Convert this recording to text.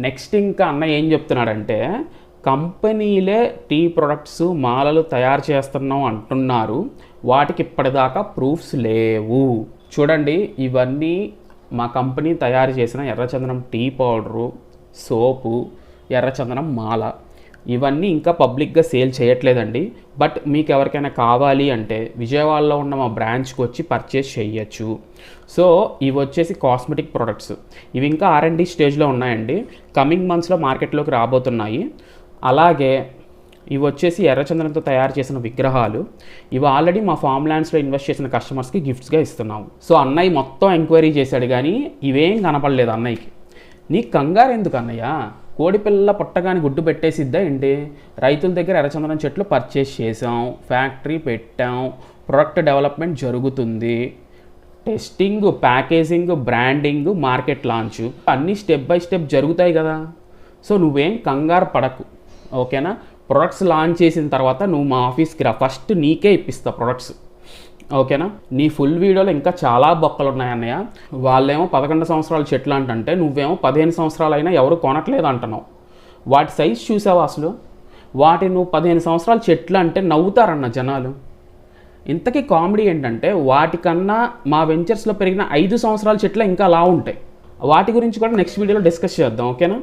Next ఇంకా అన్న ఏం చెప్తున్నాడంటే కంపెనీలే టీ ప్రొడక్ట్స్ మాలలు తయారు చేస్తున్నాం అంటున్నారు, వాటికి ఇప్పటిదాకా ప్రూఫ్స్ లేవు. చూడండి, ఇవన్నీ మా కంపెనీ తయారు చేసిన ఎర్రచందనం టీ పౌడరు, సోపు, ఎర్రచందనం మాల, ఇవన్నీ ఇంకా పబ్లిక్గా సేల్ చేయట్లేదండి. బట్ మీకు ఎవరికైనా కావాలి అంటే విజయవాడలో ఉన్న మా బ్రాంచ్కి వచ్చి పర్చేస్ చేయొచ్చు. సో ఇవి వచ్చేసి కాస్మెటిక్ ప్రొడక్ట్స్. ఇవి ఇంకా R&D స్టేజ్లో ఉన్నాయండి, కమింగ్ మంత్స్లో మార్కెట్లోకి రాబోతున్నాయి. అలాగే ఇవి వచ్చేసి ఎర్రచందనంతో తయారు చేసిన విగ్రహాలు. ఇవి ఆల్రెడీ మా ఫామ్ ల్యాండ్స్లో ఇన్వెస్ట్ చేసిన కస్టమర్స్కి గిఫ్ట్స్గా ఇస్తున్నాము. సో అన్నయ్య మొత్తం ఎంక్వైరీ చేశాడు కానీ ఇవేం కనపడలేదు అన్నయ్యకి. నీకు కంగారు ఎందుకు అన్నయ్య? కోడిపిల్ల పుట్టగాని గుడ్డు పెట్టేసిద్దా ఏంటి? రైతుల దగ్గర ఎర్రచందనం చెట్లు పర్చేస్ చేసాం, ఫ్యాక్టరీ పెట్టాం, ప్రొడక్ట్ డెవలప్మెంట్ జరుగుతుంది, testing, packaging, branding, market launch అన్నీ స్టెప్ బై స్టెప్ జరుగుతాయి కదా. సో నువ్వేం కంగారు పడకు, ఓకేనా? ప్రొడక్ట్స్ లాంచ్ చేసిన తర్వాత నువ్వు మా ఆఫీస్కి రా, ఫస్ట్ నీకే ఇప్పిస్తా ప్రొడక్ట్స్, ఓకేనా? నీ ఫుల్ వీడియోలో ఇంకా చాలా బొక్కలు ఉన్నాయి అన్నయ్య. వాళ్ళేమో 11 సంవత్సరాల చెట్లు అంటే నువ్వేమో 15 సంవత్సరాలైనా ఎవరు కొనట్లేదు అంటున్నావు. వాటి సైజ్ చూసావా అసలు? వాటి నువ్వు 15 సంవత్సరాల చెట్లు అంటే నవ్వుతారన్న జనాలు. ఇంతకీ కామెడీ ఏంటంటే వాటికన్నా మా వెంచర్స్లో పెరిగిన 5 సంవత్సరాల చెట్లు ఇంకా అలా ఉంటాయి. వాటి గురించి కూడా నెక్స్ట్ వీడియోలో డిస్కస్ చేద్దాం, ఓకేనా?